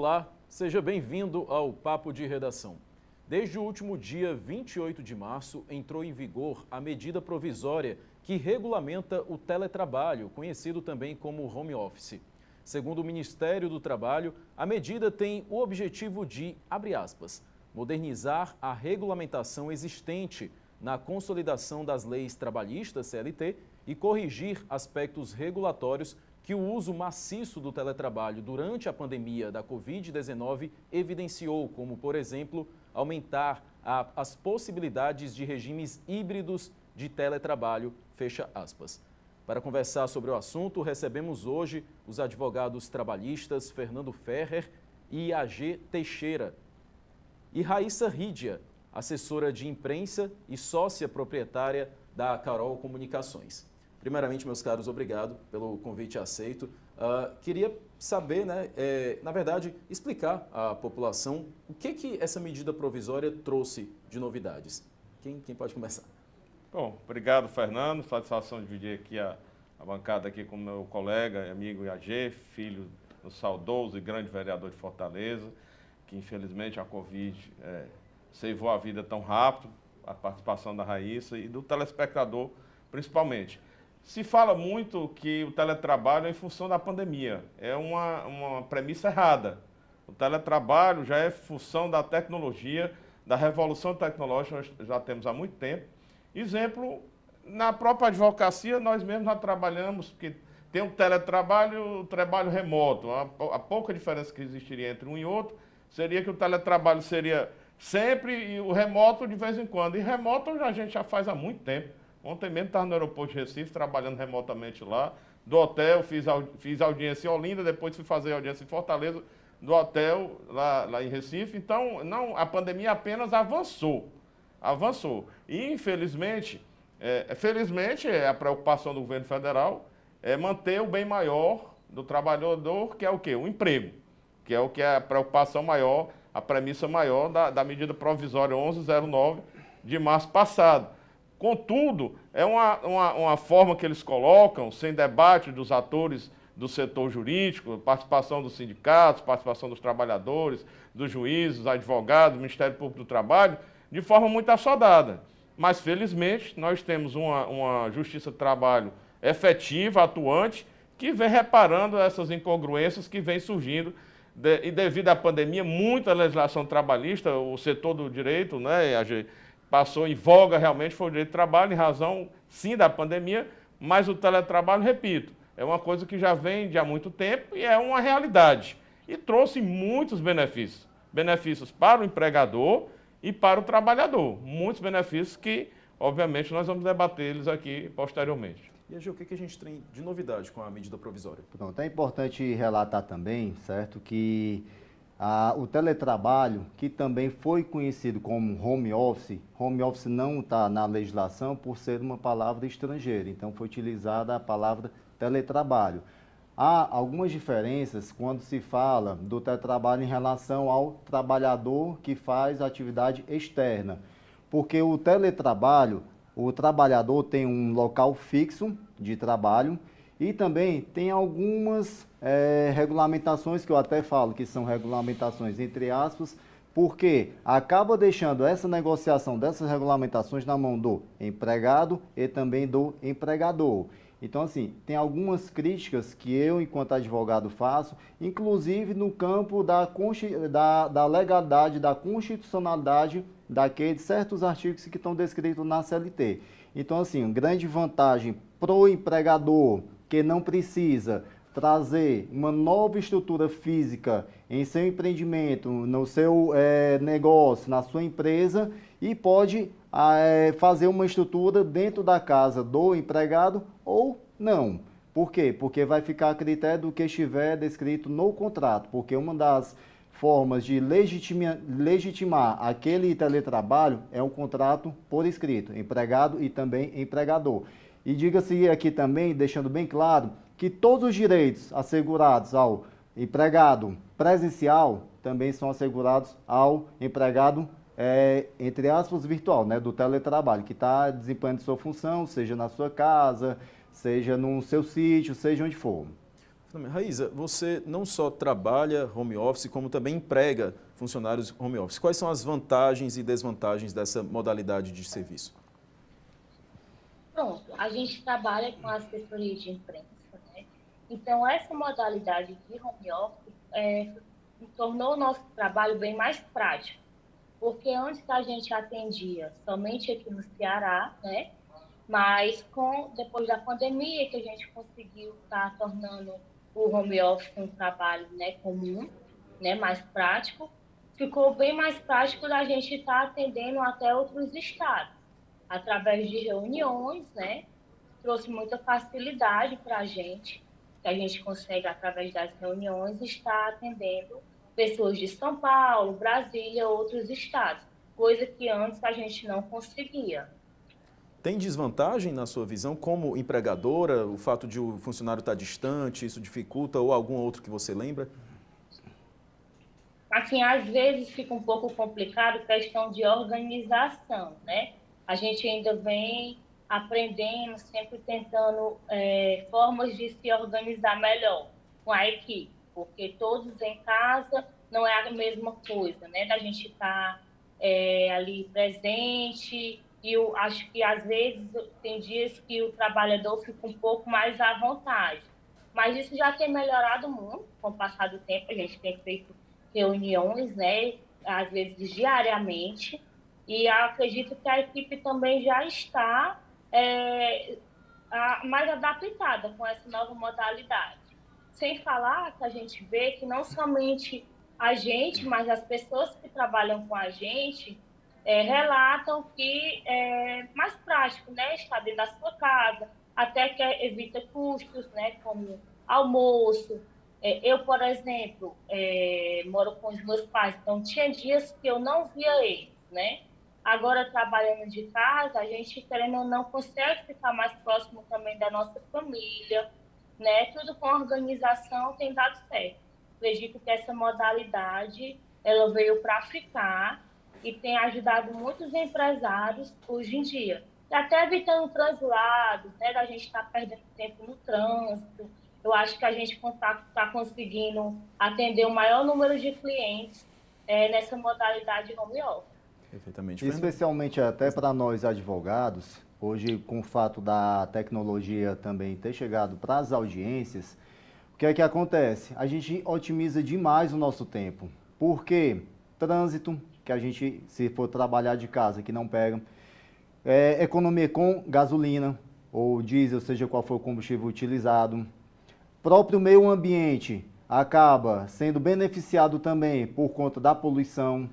Olá, seja bem-vindo ao Papo de Redação. Desde o último dia 28 de março, entrou em vigor a medida provisória que regulamenta o teletrabalho, conhecido também como home office. Segundo o Ministério do Trabalho, a medida tem o objetivo de, abre aspas, modernizar a regulamentação existente na consolidação das leis trabalhistas CLT e corrigir aspectos regulatórios que o uso maciço do teletrabalho durante a pandemia da Covid-19 evidenciou, como, por exemplo, aumentar as possibilidades de regimes híbridos de teletrabalho, fecha aspas. Para conversar sobre o assunto, recebemos hoje os advogados trabalhistas Fernando Ferrer e AG Teixeira e Raíssa Rídia, assessora de imprensa e sócia proprietária da Carol Comunicações. Primeiramente, meus caros, obrigado pelo convite aceito. Queria saber, na verdade, explicar à população o que essa medida provisória trouxe de novidades. Quem pode começar? Bom, obrigado, Fernando. Satisfação de dividir aqui a bancada aqui com meu colega, amigo IAG, filho do saudoso e grande vereador de Fortaleza, que infelizmente a Covid ceifou a vida tão rápido, a participação da Raíssa e do telespectador principalmente. Se fala muito que o teletrabalho é em função da pandemia. É uma premissa errada. O teletrabalho já é função da tecnologia, da revolução tecnológica, nós já temos há muito tempo. Exemplo, na própria advocacia, nós mesmos já trabalhamos, porque tem o teletrabalho e o trabalho remoto. A pouca diferença que existiria entre um e outro seria que o teletrabalho seria sempre e o remoto de vez em quando. E remoto a gente já faz há muito tempo. Ontem mesmo estava no aeroporto de Recife, trabalhando remotamente lá. Do hotel, fiz audiência em Olinda, depois fui fazer audiência em Fortaleza, do hotel lá em Recife. Então, a pandemia apenas avançou. E, infelizmente, felizmente, a preocupação do governo federal é manter o bem maior do trabalhador, que é o quê? O emprego, que é o que é a preocupação maior, a premissa maior da medida provisória 1109 de março passado. Contudo, é uma forma que eles colocam, sem debate dos atores do setor jurídico, participação dos sindicatos, participação dos trabalhadores, dos juízes, dos advogados, do Ministério Público do Trabalho, de forma muito assodada. Mas, felizmente, nós temos uma Justiça do Trabalho efetiva, atuante, que vem reparando essas incongruências que vêm surgindo. E devido à pandemia, muita legislação trabalhista, o setor do direito, passou em voga realmente, foi o direito de trabalho, em razão, sim, da pandemia, mas o teletrabalho, repito, é uma coisa que já vem de há muito tempo e é uma realidade. E trouxe muitos benefícios. Benefícios para o empregador e para o trabalhador. Muitos benefícios que, obviamente, nós vamos debater eles aqui posteriormente. E, Gil, o que a gente tem de novidade com a medida provisória? Pronto, é importante relatar também, certo, que o teletrabalho, que também foi conhecido como home office não está na legislação por ser uma palavra estrangeira, então foi utilizada a palavra teletrabalho. Há algumas diferenças quando se fala do teletrabalho em relação ao trabalhador que faz atividade externa, porque o teletrabalho, o trabalhador tem um local fixo de trabalho e também tem algumas regulamentações que eu até falo que são regulamentações entre aspas, porque acaba deixando essa negociação dessas regulamentações na mão do empregado e também do empregador. Então, assim, tem algumas críticas que eu, enquanto advogado, faço, inclusive no campo da legalidade, da constitucionalidade daqueles certos artigos que estão descritos na CLT. Então, assim, uma grande vantagem para o empregador que não precisa trazer uma nova estrutura física em seu empreendimento, no seu negócio, na sua empresa, e pode fazer uma estrutura dentro da casa do empregado ou não. Por quê? Porque vai ficar a critério do que estiver descrito no contrato, porque uma das formas de legitimar aquele teletrabalho é um contrato por escrito, empregado e também empregador. E diga-se aqui também, deixando bem claro, que todos os direitos assegurados ao empregado presencial também são assegurados ao empregado, entre aspas, virtual, do teletrabalho, que está desempenhando sua função, seja na sua casa, seja no seu sítio, seja onde for. Raíza, você não só trabalha home office, como também emprega funcionários home office. Quais são as vantagens e desvantagens dessa modalidade de serviço? Pronto, a gente trabalha com assessoria de imprensa, né? Então, essa modalidade de home office tornou o nosso trabalho bem mais prático, porque antes a gente atendia somente aqui no Ceará, né? Mas depois da pandemia que a gente conseguiu estar tornando o home office um trabalho, né, comum, né, mais prático, ficou bem mais prático da gente estar atendendo até outros estados, através de reuniões, né? Trouxe muita facilidade para a gente, que a gente consegue, através das reuniões, estar atendendo pessoas de São Paulo, Brasília, outros estados, coisa que antes a gente não conseguia. Tem desvantagem na sua visão como empregadora, o fato de o funcionário estar distante, isso dificulta ou algum outro que você lembra? Assim, às vezes fica um pouco complicado questão de organização, né? A gente ainda vem aprendendo, sempre tentando formas de se organizar melhor com a equipe, porque todos em casa não é a mesma coisa, né? Da gente estar ali presente. E eu acho que, às vezes, tem dias que o trabalhador fica um pouco mais à vontade. Mas isso já tem melhorado muito com o passar do tempo. A gente tem feito reuniões, né, às vezes diariamente. E acredito que a equipe também já está mais adaptada com essa nova modalidade. Sem falar que a gente vê que não somente a gente, mas as pessoas que trabalham com a gente relatam que é mais prático, né, estar dentro da sua casa, até que evita custos, né, como almoço. Eu, por exemplo, moro com os meus pais, então tinha dias que eu não via eles, né? Agora, trabalhando de casa, a gente, querendo ou não, consegue ficar mais próximo também da nossa família, né? Tudo com organização tem dado certo. Acredito que essa modalidade, ela veio para ficar, e tem ajudado muitos empresários hoje em dia. E até evitando translados, né, da gente estar perdendo tempo no trânsito. Eu acho que a gente está conseguindo atender o maior número de clientes nessa modalidade home office. Perfeitamente. Especialmente até para nós advogados, hoje com o fato da tecnologia também ter chegado para as audiências, o que é que acontece? A gente otimiza demais o nosso tempo. Por quê? Trânsito, que a gente, se for trabalhar de casa, que não pega. Economia com gasolina ou diesel, seja qual for o combustível utilizado. Próprio meio ambiente acaba sendo beneficiado também por conta da poluição.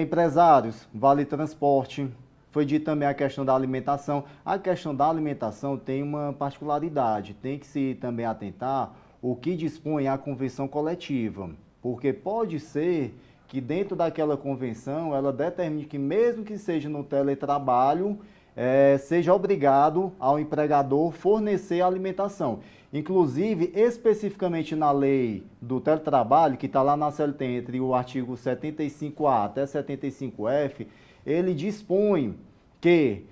Empresários, vale transporte. Foi dito também a questão da alimentação. A questão da alimentação tem uma particularidade, tem que se também atentar o que dispõe a convenção coletiva, porque pode ser que dentro daquela convenção ela determine que mesmo que seja no teletrabalho, seja obrigado ao empregador fornecer a alimentação. Inclusive, especificamente na lei do teletrabalho, que está lá na CLT entre o artigo 75A até 75F, ele dispõe que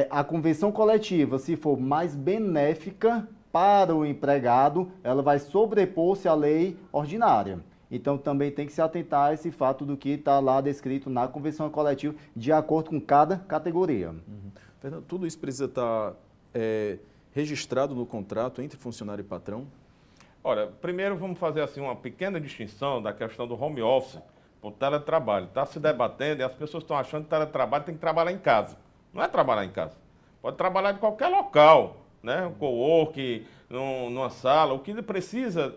a convenção coletiva, se for mais benéfica para o empregado, ela vai sobrepor-se à lei ordinária. Então, também tem que se atentar a esse fato do que está lá descrito na convenção coletiva, de acordo com cada categoria. Fernando, tudo isso precisa estar registrado no contrato entre funcionário e patrão? Olha, primeiro vamos fazer assim uma pequena distinção da questão do home office para o teletrabalho. Está se debatendo e as pessoas estão achando que teletrabalho tem que trabalhar em casa. Não é trabalhar em casa. Pode trabalhar de qualquer local, né? Um co-work, numa sala. O que ele precisa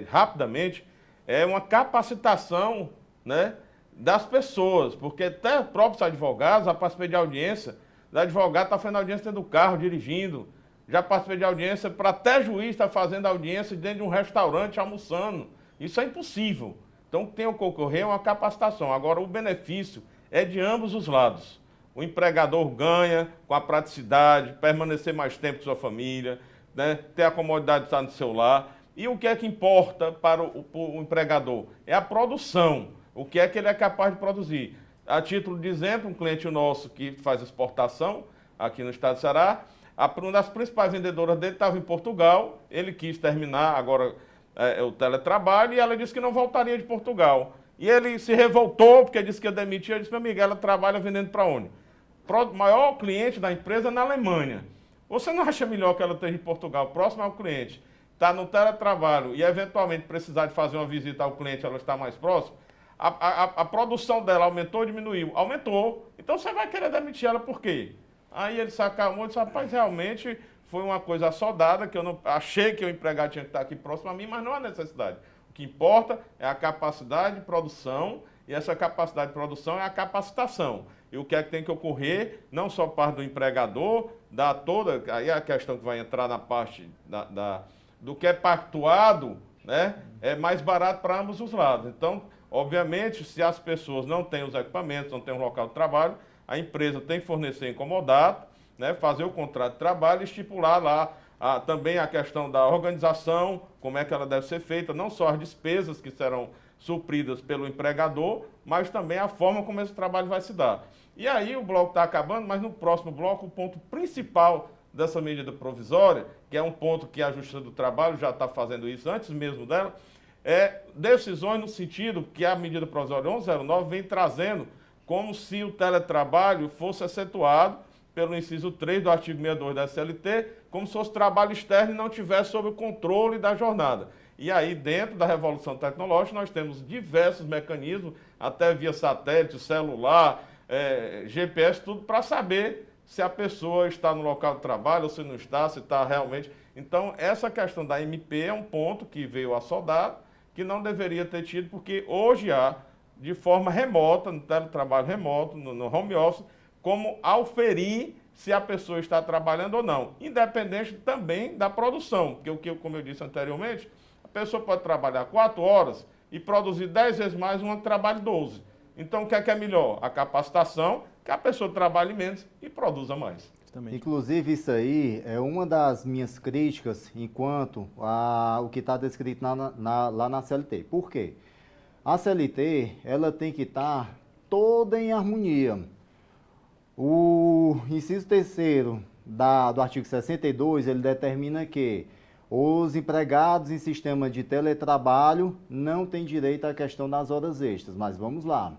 rapidamente é uma capacitação, né, das pessoas, porque até próprios advogados, já participei de audiência, o advogado está fazendo audiência dentro do carro, dirigindo, já participei de audiência para até juiz estar fazendo audiência dentro de um restaurante almoçando. Isso é impossível. Então tem que ocorrer uma capacitação. Agora o benefício é de ambos os lados. O empregador ganha com a praticidade, permanecer mais tempo com sua família, né, ter a comodidade de estar no seu lar. E o que é que importa para o empregador? É a produção. O que é que ele é capaz de produzir? A título de exemplo, um cliente nosso que faz exportação aqui no estado do Ceará, uma das principais vendedoras dele estava em Portugal, ele quis terminar agora o teletrabalho e ela disse que não voltaria de Portugal. E ele se revoltou porque disse que ia demitir. Eu disse, meu amigo, ela trabalha vendendo para onde? O maior cliente da empresa é na Alemanha. Você não acha melhor que ela esteja em Portugal, próximo ao cliente, está no teletrabalho e eventualmente precisar de fazer uma visita ao cliente, ela está mais próxima? A produção dela aumentou ou diminuiu? Aumentou. Então você vai querer demitir ela por quê? Aí ele se acalmou e disse, rapaz, realmente foi uma coisa assodada, que eu não achei que o empregado tinha que estar aqui próximo a mim, mas não há necessidade. O que importa é a capacidade de produção, e essa capacidade de produção é a capacitação. E o que é que tem que ocorrer, não só parte do empregador, da toda, aí é a questão que vai entrar na parte do que é pactuado, né, é mais barato para ambos os lados. Então, obviamente, se as pessoas não têm os equipamentos, não têm um local de trabalho, a empresa tem que fornecer incomodato, né, fazer o contrato de trabalho e estipular lá também a questão da organização, como é que ela deve ser feita, não só as despesas que serão supridas pelo empregador, mas também a forma como esse trabalho vai se dar. E aí o bloco está acabando, mas no próximo bloco o ponto principal dessa medida provisória, que é um ponto que a Justiça do Trabalho já está fazendo isso antes mesmo dela, é decisões no sentido que a medida provisória 1109 vem trazendo como se o teletrabalho fosse excetuado pelo inciso 3 do artigo 62 da CLT, como se fosse trabalho externo e não tivesse sob o controle da jornada. E aí, dentro da revolução tecnológica, nós temos diversos mecanismos, até via satélite, celular, GPS, tudo para saber se a pessoa está no local de trabalho ou se não está, se está realmente... Então, essa questão da MP é um ponto que veio assodado, que não deveria ter tido, porque hoje há, de forma remota, no teletrabalho remoto, no home office, como auferir se a pessoa está trabalhando ou não, independente também da produção, porque, como eu disse anteriormente, a pessoa pode trabalhar 4 horas e produzir 10 vezes mais um trabalho 12. Então, o que é melhor? A capacitação, que a pessoa trabalhe menos e produza mais. Inclusive, isso aí é uma das minhas críticas enquanto o que está descrito lá na CLT. Por quê? A CLT, ela tem que estar toda em harmonia. O inciso 3º do artigo 62, ele determina que os empregados em sistema de teletrabalho não têm direito à questão das horas extras. Mas vamos lá,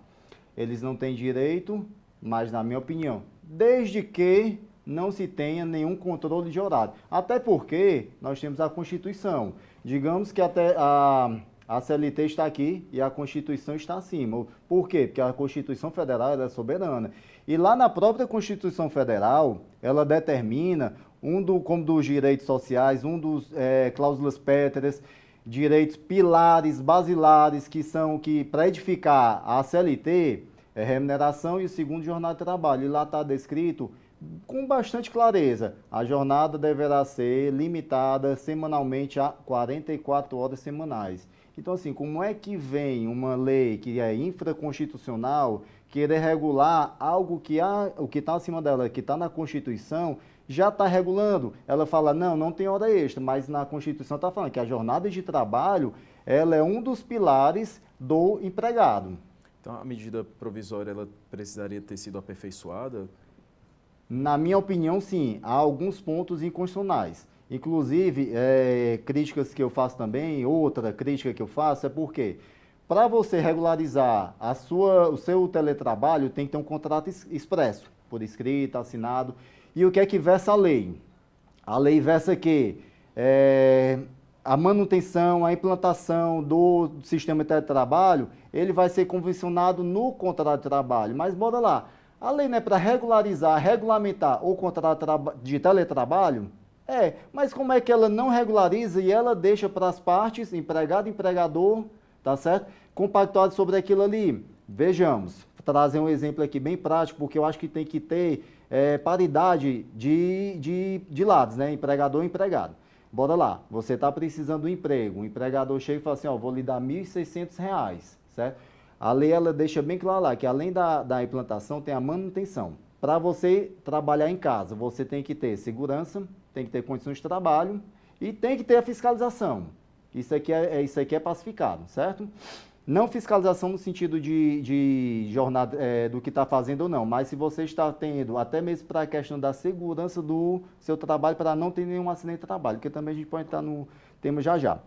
eles não têm direito, mas na minha opinião, desde que não se tenha nenhum controle de horário. Até porque nós temos a Constituição. Digamos que até a CLT está aqui e a Constituição está acima. Por quê? Porque a Constituição Federal ela é soberana. E lá na própria Constituição Federal, ela determina como dos direitos sociais, cláusulas pétreas, direitos pilares, basilares, que para edificar a CLT, é remuneração e o segundo jornada de trabalho. E lá está descrito com bastante clareza, a jornada deverá ser limitada semanalmente a 44 horas semanais. Então, assim, como é que vem uma lei que é infraconstitucional querer regular algo o que está acima dela, que está na Constituição, já está regulando? Ela fala, não tem hora extra, mas na Constituição está falando que a jornada de trabalho, ela é um dos pilares do empregado. Então, a medida provisória, ela precisaria ter sido aperfeiçoada? Na minha opinião, sim, há alguns pontos inconstitucionais. Inclusive, críticas que eu faço também, outra crítica que eu faço é porque, para você regularizar o seu teletrabalho, tem que ter um contrato expresso, por escrito, assinado. E o que é que versa a lei? A lei versa que a manutenção, a implantação do sistema de teletrabalho, ele vai ser convencionado no contrato de trabalho. Mas bora lá. A lei não é para regularizar, regulamentar o contrato de teletrabalho? Mas como é que ela não regulariza e ela deixa para as partes, empregado e empregador, tá certo? Compactuado sobre aquilo ali. Vejamos, vou trazer um exemplo aqui bem prático, porque eu acho que tem que ter paridade de lados, né? Empregador e empregado. Bora lá, você está precisando de um emprego, o empregador chega e fala assim, vou lhe dar R$ 1.600, certo? A lei ela deixa bem claro lá que além da implantação tem a manutenção. Para você trabalhar em casa, você tem que ter segurança, tem que ter condições de trabalho e tem que ter a fiscalização. Isso aqui é pacificado, certo? Não fiscalização no sentido de jornada, do que está fazendo ou não, mas se você está tendo, até mesmo para a questão da segurança do seu trabalho, para não ter nenhum acidente de trabalho, porque também a gente pode entrar no tema já já.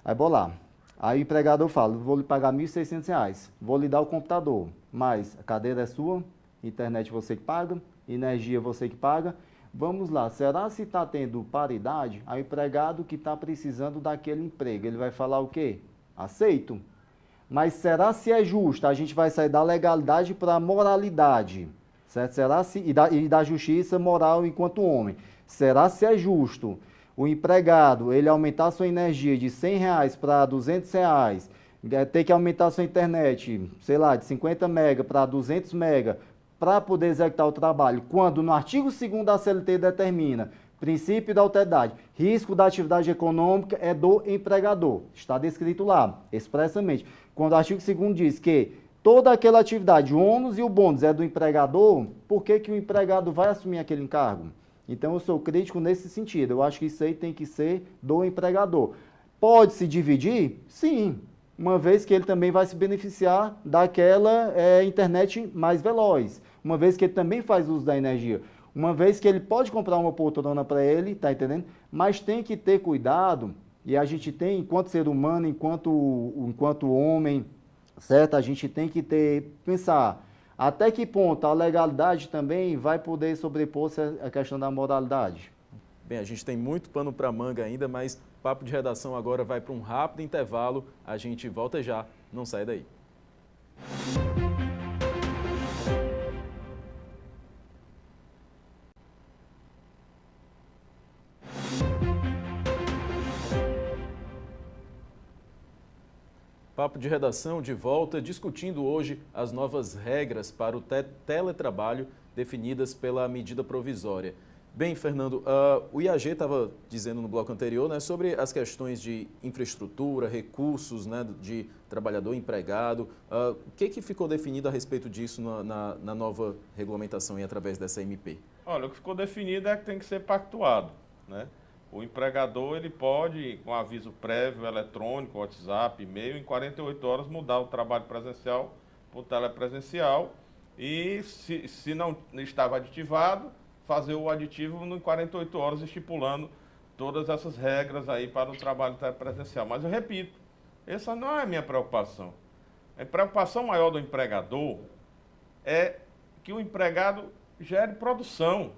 Aí, vou lá. Aí o empregador fala, vou lhe pagar R$ 1.600, vou lhe dar o computador, mas a cadeira é sua, internet você que paga, energia você que paga. Vamos lá, será se está tendo paridade? Aí o empregado que está precisando daquele emprego, ele vai falar o quê? Aceito. Mas será se é justo? A gente vai sair da legalidade para a moralidade, certo? Será se, e da justiça moral enquanto homem. Será se é justo o empregado, ele aumentar sua energia de R$100 para R$200, ter que aumentar sua internet, sei lá, de 50 mega para 200 mega, para poder executar o trabalho, quando no artigo 2º da CLT determina princípio da alteridade, risco da atividade econômica é do empregador. Está descrito lá, expressamente. Quando o artigo 2º diz que toda aquela atividade, o ônus e o bônus é do empregador, por que o empregado vai assumir aquele encargo? Então, eu sou crítico nesse sentido. Eu acho que isso aí tem que ser do empregador. Pode se dividir? Sim, uma vez que ele também vai se beneficiar daquela internet mais veloz, uma vez que ele também faz uso da energia, uma vez que ele pode comprar uma poltrona para ele, tá entendendo? Mas tem que ter cuidado, e a gente tem, enquanto ser humano, enquanto homem, certo? A gente tem que pensar até que ponto a legalidade também vai poder sobrepor-se à questão da moralidade. Bem, a gente tem muito pano para manga ainda, mas Papo de Redação agora vai para um rápido intervalo. A gente volta já, não sai daí. Papo de Redação de volta, discutindo hoje as novas regras para o teletrabalho definidas pela medida provisória. Bem, Fernando, o IAG estava dizendo no bloco anterior, né, sobre as questões de infraestrutura, recursos, né, de trabalhador empregado. O que ficou definido a respeito disso na nova regulamentação e através dessa MP? Olha, o que ficou definido é que tem que ser pactuado, né? O empregador, ele pode, com aviso prévio, eletrônico, WhatsApp, e-mail, em 48 horas mudar o trabalho presencial para o telepresencial e, se não estava aditivado, fazer o aditivo em 48 horas, estipulando todas essas regras aí para o trabalho telepresencial. Mas eu repito, essa não é a minha preocupação. A preocupação maior do empregador é que o empregado gere produção.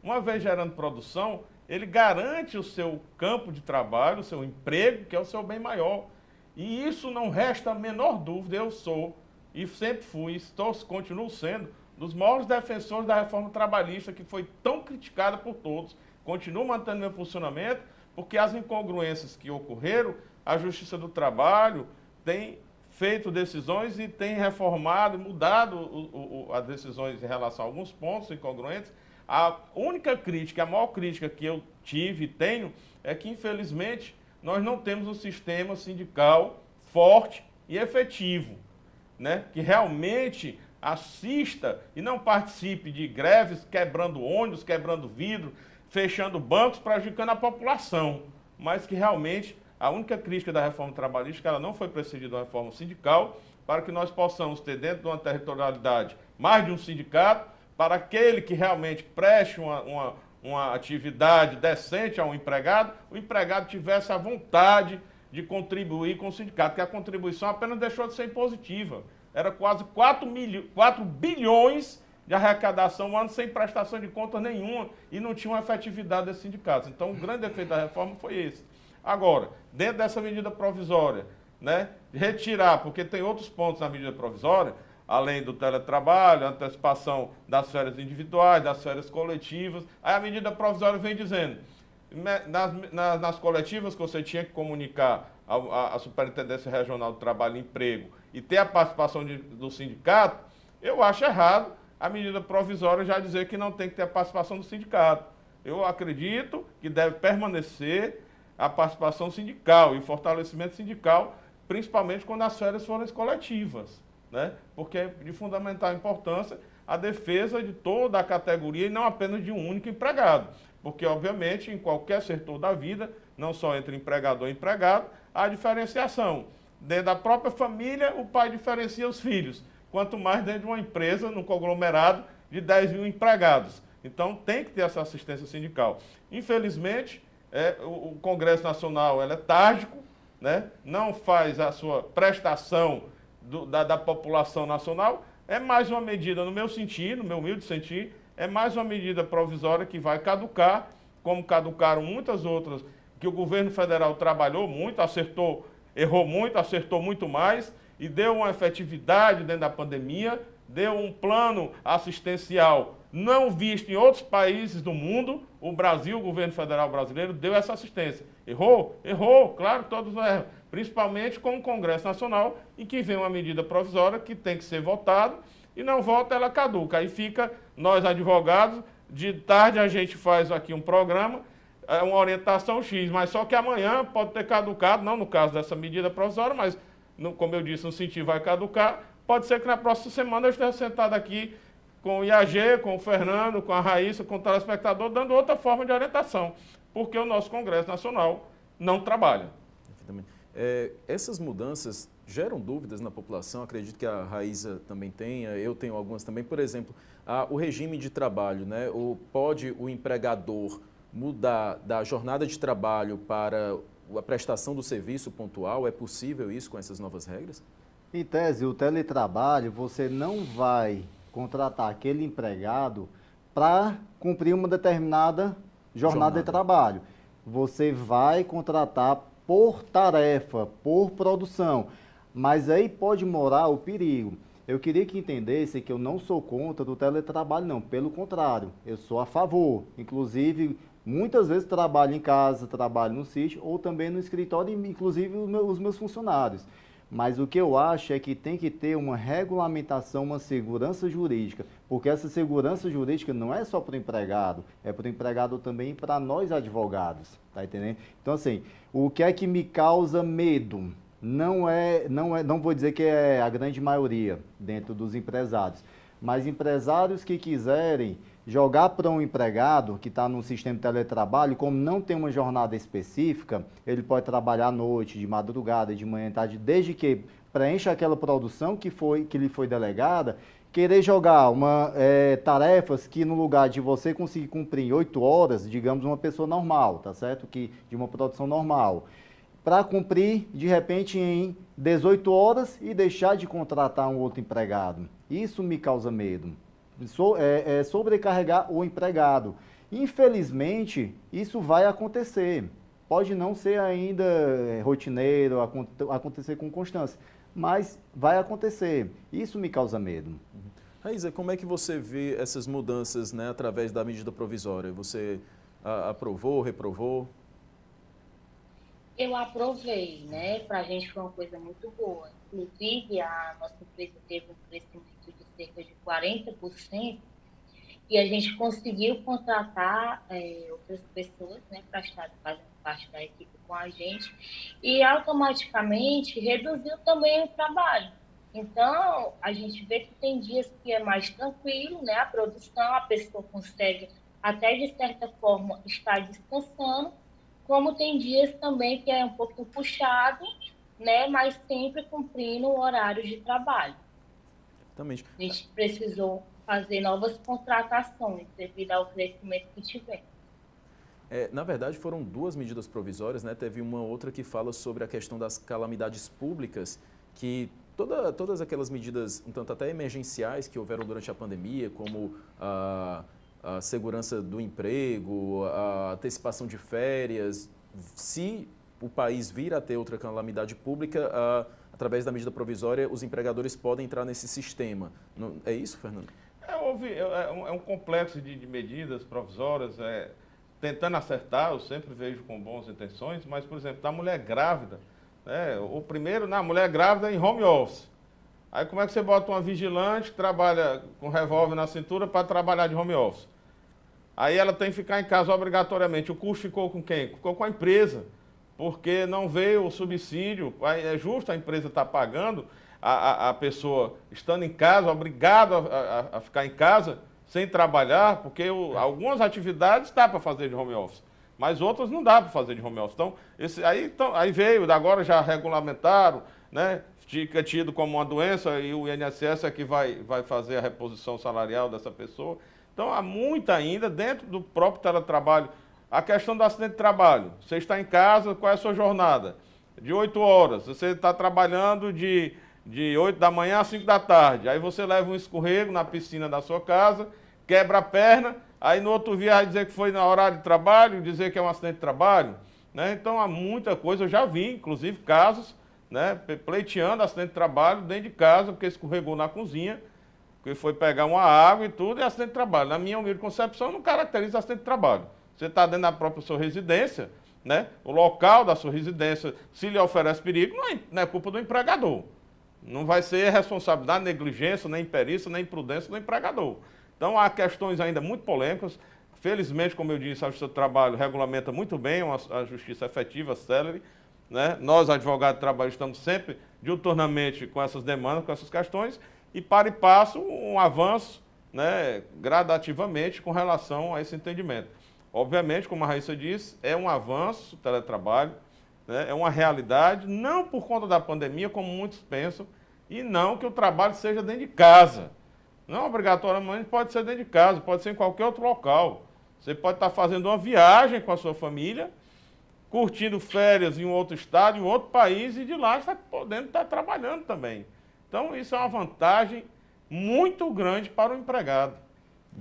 Uma vez gerando produção, ele garante o seu campo de trabalho, o seu emprego, que é o seu bem maior. E isso não resta a menor dúvida, eu sou, e sempre fui, continuo sendo, dos maiores defensores da reforma trabalhista, que foi tão criticada por todos. Continuo mantendo meu posicionamento, porque as incongruências que ocorreram, a Justiça do Trabalho tem feito decisões e tem reformado, mudado as decisões em relação a alguns pontos incongruentes. A única crítica, a maior crítica que eu tive e tenho, é que, infelizmente, nós não temos um sistema sindical forte e efetivo, né? Que realmente assista e não participe de greves, quebrando ônibus, quebrando vidro, fechando bancos, prejudicando a população. Mas que realmente a única crítica da reforma trabalhista é que ela não foi precedida de uma reforma sindical, para que nós possamos ter dentro de uma territorialidade mais de um sindicato, para aquele que realmente preste uma atividade decente ao empregado, o empregado tivesse a vontade de contribuir com o sindicato, que a contribuição apenas deixou de ser impositiva. Era quase 4 bilhões de arrecadação, um ano sem prestação de conta nenhuma, e não tinha uma efetividade desses sindicatos. Então, o grande efeito da reforma foi esse. Agora, dentro dessa medida provisória, né, retirar, porque tem outros pontos na medida provisória, além do teletrabalho, a antecipação das férias individuais, das férias coletivas. Aí a medida provisória vem dizendo, nas coletivas que você tinha que comunicar à Superintendência Regional do Trabalho e Emprego e ter a participação do sindicato, eu acho errado a medida provisória já dizer que não tem que ter a participação do sindicato. Eu acredito que deve permanecer a participação sindical e o fortalecimento sindical, principalmente quando as férias forem coletivas, né? Porque é de fundamental importância a defesa de toda a categoria e não apenas de um único empregado. Porque, obviamente, em qualquer setor da vida, não só entre empregador e empregado, há diferenciação. dentro da própria família, o pai diferencia os filhos. Quanto mais dentro de uma empresa, num conglomerado de 10 mil empregados. Então, tem que ter essa assistência sindical. Infelizmente, o Congresso Nacional é tárgico, né? Não faz a sua prestação da população nacional. É mais uma medida, no meu sentir, no meu humilde sentir, é mais uma medida provisória que vai caducar, como caducaram muitas outras, que o governo federal trabalhou muito, errou muito, acertou muito mais, e deu uma efetividade dentro da pandemia, deu um plano assistencial não visto em outros países do mundo. O Brasil, o governo federal brasileiro, deu essa assistência. Errou? Errou, claro, todos erram. Principalmente com o Congresso Nacional, em que vem uma medida provisória que tem que ser votada, e não vota, ela caduca. Aí fica, nós advogados, de tarde a gente faz aqui um programa, uma orientação X, mas só que amanhã pode ter caducado, não no caso dessa medida provisória, mas, como eu disse, no sentido vai caducar. Pode ser que na próxima semana eu esteja sentado aqui com o IAG, com o Fernando, com a Raíssa, com o telespectador, dando outra forma de orientação, porque o nosso Congresso Nacional não trabalha. Essas mudanças geram dúvidas na população, acredito que a Raíssa também tenha, eu tenho algumas também. Por exemplo, o regime de trabalho, né? Pode o empregador mudar da jornada de trabalho para a prestação do serviço pontual? É possível isso com essas novas regras? Em tese, o teletrabalho, você não vai contratar aquele empregado para cumprir uma determinada jornada de trabalho. Você vai contratar por tarefa, por produção. Mas aí pode morar o perigo. Eu queria que entendesse que eu não sou contra o teletrabalho, não. Pelo contrário, eu sou a favor. Inclusive, muitas vezes trabalho em casa, trabalho no sítio ou também no escritório, inclusive os meus funcionários. Mas o que eu acho é que tem que ter uma regulamentação, uma segurança jurídica, porque essa segurança jurídica não é só para o empregado, é para o empregado também e para nós advogados, tá entendendo? Então, assim, o que é que me causa medo? Não vou dizer que é a grande maioria dentro dos empresários, mas empresários que quiserem jogar para um empregado que está no sistema de teletrabalho, como não tem uma jornada específica, ele pode trabalhar à noite, de madrugada, de manhã, tarde, desde que preencha aquela produção que lhe foi delegada, querer jogar tarefas que no lugar de você conseguir cumprir em 8 horas, digamos uma pessoa normal, tá certo? De uma produção normal, para cumprir de repente em 18 horas e deixar de contratar um outro empregado. Isso me causa medo. Sobrecarregar o empregado. Infelizmente, isso vai acontecer. Pode não ser ainda rotineiro, acontecer com constância, mas vai acontecer. Isso me causa medo. Raíssa, como é que você vê essas mudanças, né, através da medida provisória? Você aprovou, reprovou? Eu aprovei, né? Para a gente foi uma coisa muito boa. Inclusive, a nossa empresa teve um crescimento de cerca de 40%, e a gente conseguiu contratar outras pessoas, né, para estar fazendo parte da equipe com a gente, e automaticamente reduziu também o trabalho. Então, a gente vê que tem dias que é mais tranquilo, né, a produção, a pessoa consegue até de certa forma estar descansando, como tem dias também que é um pouco puxado, né, mas sempre cumprindo o horário de trabalho. Exatamente. A gente precisou fazer novas contratações devido ao crescimento que tivemos. Na verdade, foram 2 medidas provisórias, né? Teve uma outra que fala sobre a questão das calamidades públicas, que todas aquelas medidas, um tanto até emergenciais, que houveram durante a pandemia, como a segurança do emprego, a antecipação de férias, se o país vir a ter outra calamidade pública, através da medida provisória, os empregadores podem entrar nesse sistema. Não, é isso, Fernando? É um complexo de medidas provisórias, tentando acertar, eu sempre vejo com boas intenções, mas, por exemplo, da mulher grávida, o primeiro, na mulher grávida em home office. Aí como é que você bota uma vigilante que trabalha com revólver na cintura para trabalhar de home office? Aí ela tem que ficar em casa obrigatoriamente. O custo ficou com quem? Ficou com a empresa, porque não veio o subsídio. É justo a empresa estar pagando a pessoa estando em casa, obrigado a ficar em casa sem trabalhar, porque algumas atividades dá para fazer de home office, mas outras não dá para fazer de home office. Então, aí veio, agora já regulamentaram né, fica tido como uma doença e o INSS é que vai fazer a reposição salarial dessa pessoa. Então, há muito ainda dentro do próprio teletrabalho. A questão do acidente de trabalho. Você está em casa, qual é a sua jornada? De 8 horas. Você está trabalhando de 8 da manhã às 5 da tarde. Aí você leva um escorrego na piscina da sua casa, quebra a perna, aí no outro dia vai dizer que foi no horário de trabalho, dizer que é um acidente de trabalho. Né? Então, há muita coisa. Eu já vi, inclusive, casos, né, pleiteando acidente de trabalho dentro de casa, porque escorregou na cozinha, porque foi pegar uma água e tudo, e acidente de trabalho. Na minha humilde concepção, não caracteriza acidente de trabalho. Você está dentro da própria sua residência, né, o local da sua residência, se lhe oferece perigo, não é culpa do empregador. Não vai ser responsabilidade, negligência, nem imperícia, nem imprudência do empregador. Então, há questões ainda muito polêmicas. Felizmente, como eu disse, a Justiça do Trabalho regulamenta muito bem a justiça efetiva, célere. Né? Nós, advogados de trabalho, estamos sempre diuturnamente com essas demandas, com essas questões, e para e passo um avanço, né, gradativamente com relação a esse entendimento. Obviamente, como a Raíssa disse, é um avanço o teletrabalho, né, é uma realidade, não por conta da pandemia, como muitos pensam, e não que o trabalho seja dentro de casa. Não obrigatoriamente pode ser dentro de casa, pode ser em qualquer outro local. Você pode estar fazendo uma viagem com a sua família, curtindo férias em um outro estado, em outro país, e de lá está podendo estar trabalhando também. Então, isso é uma vantagem muito grande para o empregado.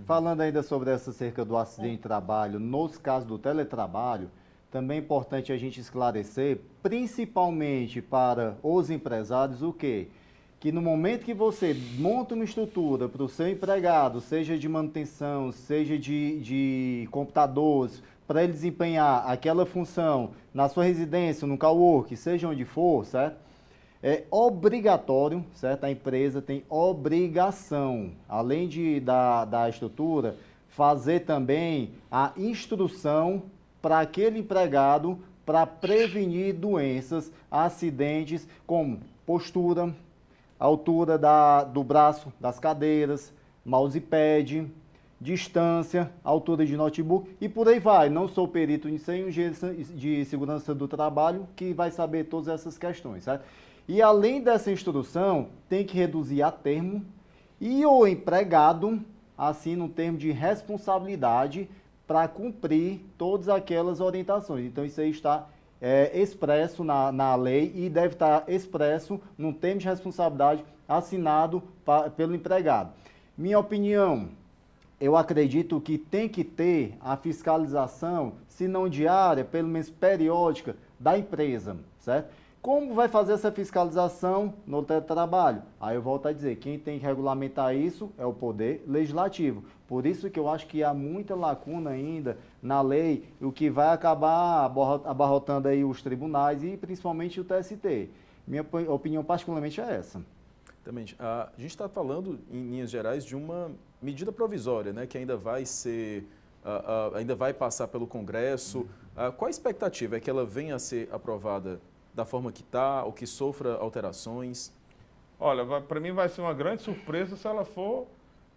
Falando ainda sobre essa cerca do acidente de trabalho, nos casos do teletrabalho, também é importante a gente esclarecer, principalmente para os empresários, o quê? Que no momento que você monta uma estrutura para o seu empregado, seja de manutenção, seja de computadores, para ele desempenhar aquela função na sua residência, no cowork, seja onde for, certo? É obrigatório, certo? A empresa tem obrigação, além da estrutura, fazer também a instrução para aquele empregado para prevenir doenças, acidentes, como postura, altura do braço, das cadeiras, mousepad, distância, altura de notebook e por aí vai. Não sou perito em de segurança do trabalho que vai saber todas essas questões, certo? E além dessa instrução, tem que reduzir a termo e o empregado assina um termo de responsabilidade para cumprir todas aquelas orientações. Então, isso aí está expresso na lei e deve estar expresso num termo de responsabilidade assinado pelo empregado. Minha opinião, eu acredito que tem que ter a fiscalização, se não diária, pelo menos periódica, da empresa, certo? Como vai fazer essa fiscalização no teletrabalho? Aí eu volto a dizer, quem tem que regulamentar isso é o Poder Legislativo. Por isso que eu acho que há muita lacuna ainda na lei, o que vai acabar abarrotando aí os tribunais e principalmente o TST. Minha opinião particularmente é essa. Exatamente. A gente está falando, em linhas gerais, de uma medida provisória, né, que ainda vai ser, ainda vai passar pelo Congresso. Qual a expectativa? É que ela venha a ser aprovada da forma que está, ou que sofra alterações? Olha, para mim vai ser uma grande surpresa se ela for,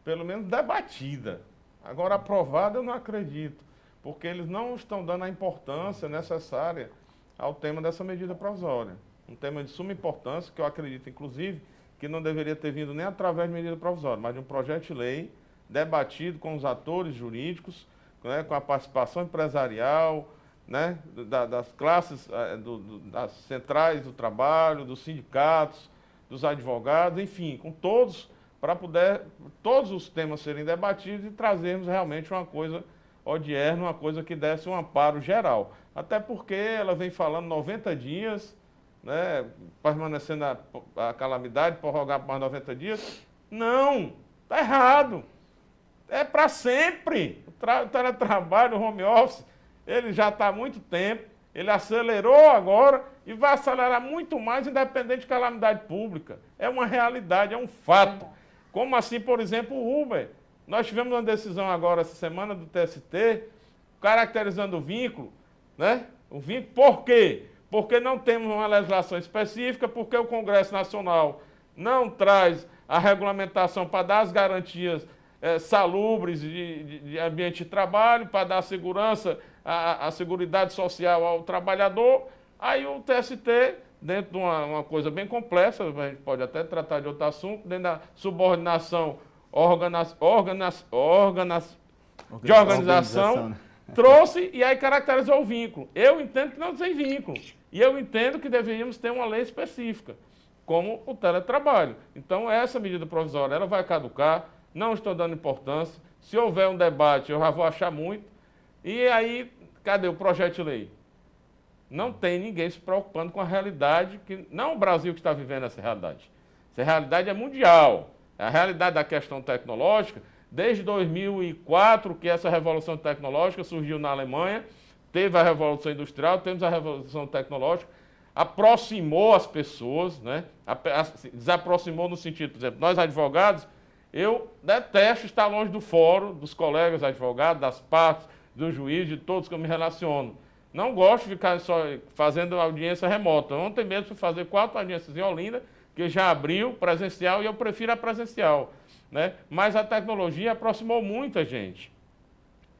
pelo menos, debatida. Agora, aprovada eu não acredito, porque eles não estão dando a importância necessária ao tema dessa medida provisória. Um tema de suma importância, que eu acredito, inclusive, que não deveria ter vindo nem através de medida provisória, mas de um projeto de lei debatido com os atores jurídicos, né, com a participação empresarial, né, das classes, das centrais do trabalho, dos sindicatos, dos advogados, enfim, com todos, para poder todos os temas serem debatidos e trazermos realmente uma coisa odierna, uma coisa que desse um amparo geral. Até porque ela vem falando 90 dias, né, permanecendo a calamidade, prorrogar por mais 90 dias. Não, está errado. É para sempre. O teletrabalho, o home office, ele já está há muito tempo, ele acelerou agora e vai acelerar muito mais, independente de calamidade pública. É uma realidade, é um fato. Como assim, por exemplo, o Uber. Nós tivemos uma decisão agora, essa semana, do TST, caracterizando o vínculo, né? O vínculo, por quê? Porque não temos uma legislação específica, porque o Congresso Nacional não traz a regulamentação para dar as garantias salubres de ambiente de trabalho, para dar segurança, a seguridade social ao trabalhador. Aí o TST dentro de uma coisa bem complexa, a gente pode até tratar de outro assunto, dentro da subordinação de organização, trouxe e aí caracterizou o vínculo. Eu entendo que não tem vínculo. E eu entendo que deveríamos ter uma lei específica, como o teletrabalho. Então, essa medida provisória ela vai caducar, não estou dando importância. Se houver um debate, eu já vou achar muito. E aí, cadê o projeto de lei? Não tem ninguém se preocupando com a realidade, que não é o Brasil que está vivendo essa realidade. Essa realidade é mundial. A realidade da questão tecnológica, desde 2004, que essa revolução tecnológica surgiu na Alemanha, teve a Revolução Industrial, temos a Revolução Tecnológica, aproximou as pessoas, né? Desaproximou no sentido, por exemplo, nós advogados, eu detesto estar longe do fórum, dos colegas advogados, das partes, do juiz, de todos que eu me relaciono. Não gosto de ficar só fazendo audiência remota. Ontem mesmo fui fazer 4 audiências em Olinda, que já abriu presencial e eu prefiro a presencial, né? Mas a tecnologia aproximou muita gente.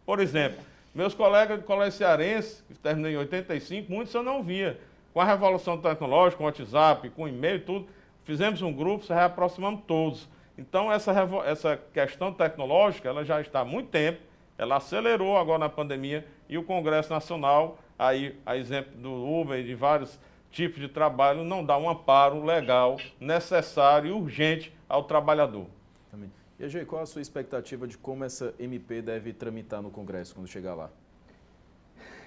Por exemplo, meus colegas do colégio cearense, que terminei em 85, muitos eu não via. Com a revolução tecnológica, com o WhatsApp, com o e-mail e tudo, fizemos um grupo, se reaproximamos todos. Então, essa questão tecnológica, ela já está há muito tempo, ela acelerou agora na pandemia e o Congresso Nacional, aí, a exemplo do Uber e de vários tipos de trabalho, não dá um amparo legal, necessário e urgente ao trabalhador. Também. E, Agê, qual a sua expectativa de como essa MP deve tramitar no Congresso quando chegar lá?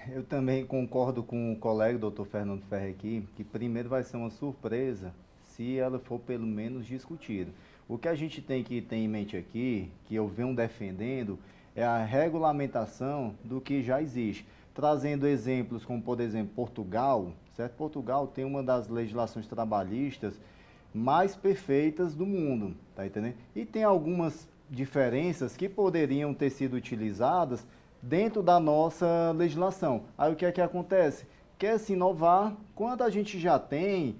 Eu também concordo com o colega, doutor Fernando Ferrer aqui, que primeiro vai ser uma surpresa se ela for pelo menos discutida. O que a gente tem que ter em mente aqui, que eu venho defendendo, é a regulamentação do que já existe. Trazendo exemplos como, por exemplo, Portugal, certo? Portugal tem uma das legislações trabalhistas mais perfeitas do mundo, tá entendendo? E tem algumas diferenças que poderiam ter sido utilizadas dentro da nossa legislação. Aí o que é que acontece? Quer se inovar quando a gente já tem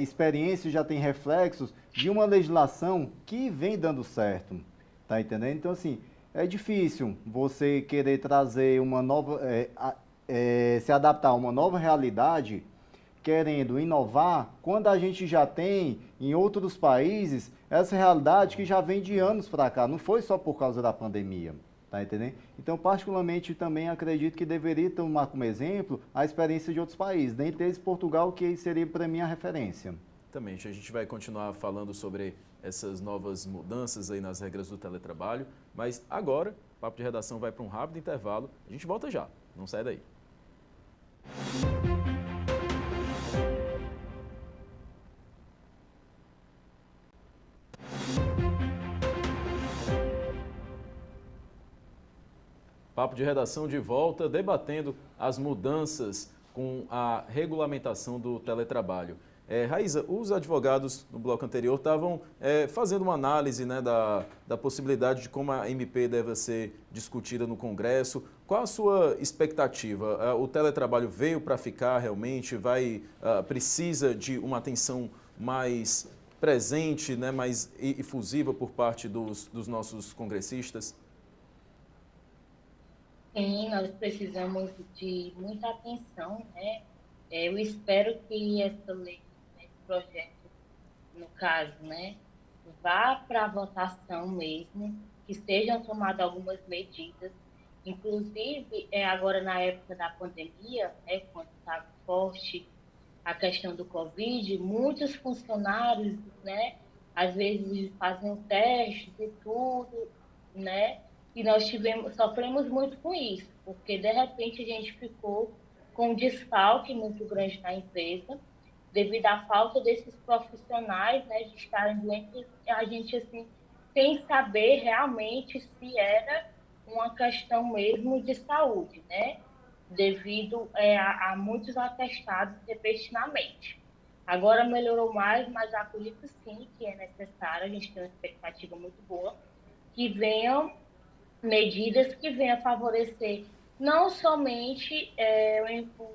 experiência, já tem reflexos de uma legislação que vem dando certo, tá entendendo? Então, assim, é difícil você querer trazer uma nova, se adaptar a uma nova realidade, querendo inovar, quando a gente já tem em outros países essa realidade que já vem de anos para cá, não foi só por causa da pandemia, tá entendendo? Então, particularmente, também acredito que deveria tomar como exemplo a experiência de outros países, dentre eles Portugal, que seria para mim a referência. Também, a gente vai continuar falando sobre essas novas mudanças aí nas regras do teletrabalho, mas agora o Papo de Redação vai para um rápido intervalo, a gente volta já, não sai daí. Papo de Redação de volta, debatendo as mudanças com a regulamentação do teletrabalho. Raíza, os advogados no bloco anterior estavam fazendo uma análise, né, da possibilidade de como a MP deve ser discutida no Congresso. Qual a sua expectativa? O teletrabalho veio para ficar realmente? Precisa de uma atenção mais presente, né, mais efusiva por parte dos nossos congressistas? Sim, nós precisamos de muita atenção, né? Eu espero que essa lei, esse projeto, no caso, né, vá para a votação mesmo, que sejam tomadas algumas medidas, inclusive agora na época da pandemia, né, quando estava forte a questão do Covid, muitos funcionários, né, às vezes fazem testes e tudo, né? E nós sofremos muito com isso, porque de repente a gente ficou com um desfalque muito grande na empresa, devido à falta desses profissionais, né, de estarem doentes, a gente, assim, sem saber realmente se era uma questão mesmo de saúde, né, devido a muitos atestados repentinamente. Agora melhorou mais, mas acredito sim que é necessário, a gente tem uma expectativa muito boa, que venham medidas que venham favorecer não somente o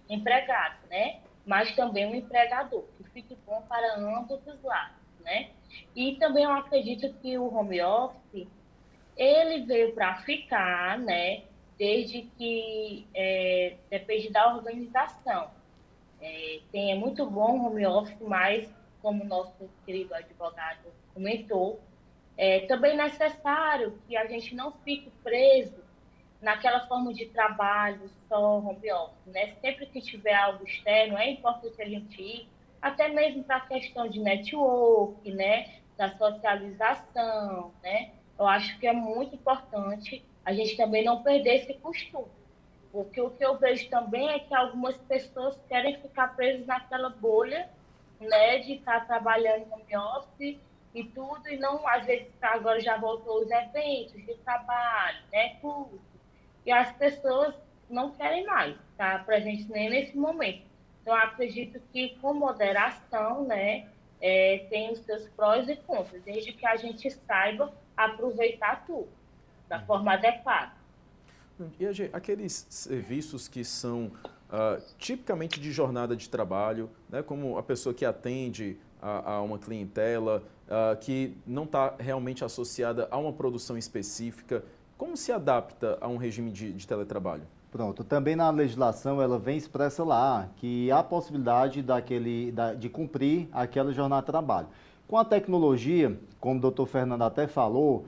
empregado, né, mas também o empregador, que fique bom para ambos os lados, né. E também eu acredito que o home office, ele veio para ficar, né, desde que depende da organização. É muito bom o home office, mas, como o nosso querido advogado comentou, é também necessário que a gente não fique preso naquela forma de trabalho só home office, né? Sempre que tiver algo externo, é importante a gente ir, até mesmo para a questão de network, né? Da socialização, né? Eu acho que é muito importante a gente também não perder esse costume. Porque o que eu vejo também é que algumas pessoas querem ficar presas naquela bolha, né, de estar trabalhando no home office e tudo, e não, às vezes, agora já voltou os eventos de trabalho, né, cursos, e as pessoas não querem mais estar presentes nem nesse momento. Então, eu acredito que com moderação, né, tem os seus prós e contras, desde que a gente saiba aproveitar tudo da forma adequada. E aqueles serviços que são tipicamente de jornada de trabalho, né, como a pessoa que atende a uma clientela, que não está realmente associada a uma produção específica, como se adapta a um regime de teletrabalho? Pronto, também na legislação ela vem expressa lá que há possibilidade de cumprir aquela jornada de trabalho. Com a tecnologia, como o doutor Fernando até falou,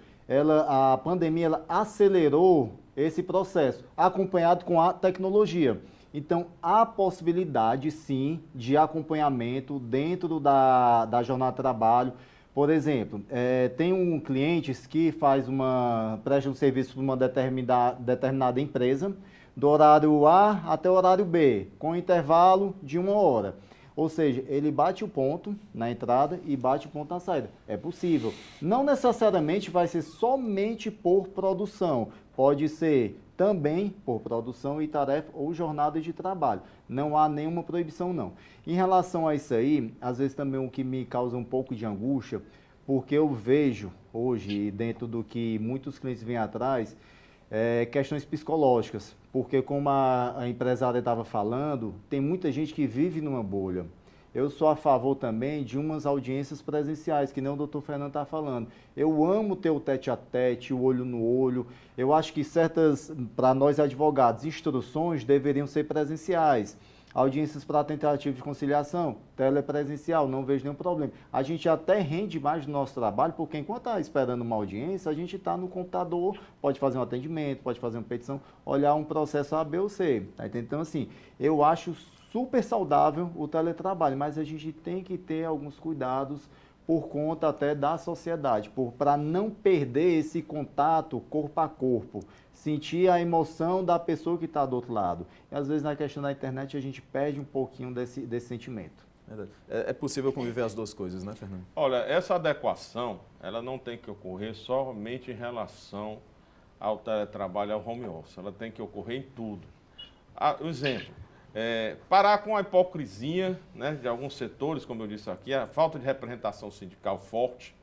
a pandemia ela acelerou esse processo, acompanhado com a tecnologia. Então, há possibilidade, sim, de acompanhamento dentro da jornada de trabalho. Por exemplo, tem um cliente que presta um serviço para uma determinada empresa, do horário A até o horário B, com intervalo de 1 hora. Ou seja, ele bate o ponto na entrada e bate o ponto na saída. É possível. Não necessariamente vai ser somente por produção. Pode ser também por produção e tarefa ou jornada de trabalho. Não há nenhuma proibição, não. Em relação a isso aí, às vezes também o que me causa um pouco de angústia, porque eu vejo hoje, dentro do que muitos clientes vêm atrás, questões psicológicas, porque como a empresária estava falando, tem muita gente que vive numa bolha. Eu sou a favor também de umas audiências presenciais, que nem o doutor Fernando está falando. Eu amo ter o tete-a-tete, o olho no olho. Eu acho que para nós advogados, instruções deveriam ser presenciais. Audiências para tentativa de conciliação, telepresencial, não vejo nenhum problema. A gente até rende mais no nosso trabalho, porque enquanto está esperando uma audiência, a gente está no computador, pode fazer um atendimento, pode fazer uma petição, olhar um processo A, B ou C. Tá? Então, assim, eu acho super saudável o teletrabalho, mas a gente tem que ter alguns cuidados por conta até da sociedade, para não perder esse contato corpo a corpo, sentir a emoção da pessoa que está do outro lado. E às vezes na questão da internet a gente perde um pouquinho desse sentimento. É possível conviver as duas coisas, né, Fernando? Olha, essa adequação, ela não tem que ocorrer somente em relação ao teletrabalho, ao home office, ela tem que ocorrer em tudo. Um exemplo, parar com a hipocrisia, né, de alguns setores, como eu disse aqui, a falta de representação sindical forte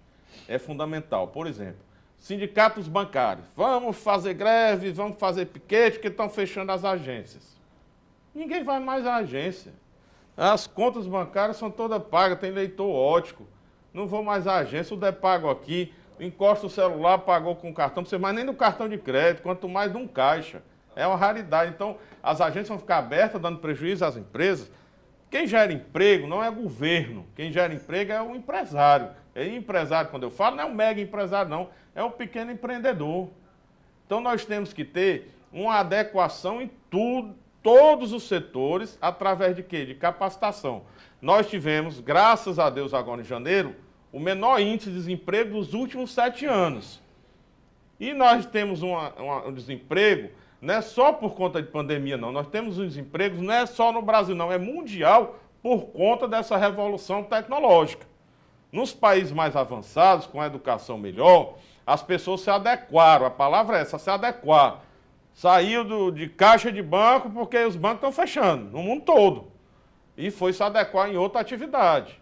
é fundamental. Por exemplo, sindicatos bancários, vamos fazer greve, vamos fazer piquete, porque estão fechando as agências. Ninguém vai mais à agência. As contas bancárias são todas pagas, tem leitor ótico. Não vou mais à agência, o depago aqui, encosta o celular, pagou com cartão, não precisa mais nem do cartão de crédito, quanto mais de um caixa. É uma raridade. Então, as agências vão ficar abertas, dando prejuízo às empresas. Quem gera emprego não é o governo, quem gera emprego é o empresário. E empresário, quando eu falo, não é um mega empresário, não, é o pequeno empreendedor. Então, nós temos que ter uma adequação em tudo, todos os setores, através de quê? De capacitação. Nós tivemos, graças a Deus, agora em janeiro, o menor índice de desemprego dos últimos 7 anos. E nós temos um desemprego, não é só por conta de pandemia, não. Nós temos um desemprego, não é só no Brasil, não, é mundial por conta dessa revolução tecnológica. Nos países mais avançados, com a educação melhor, as pessoas se adequaram, a palavra é essa, se adequar. Saiu de caixa de banco porque os bancos estão fechando, no mundo todo. E foi se adequar em outra atividade.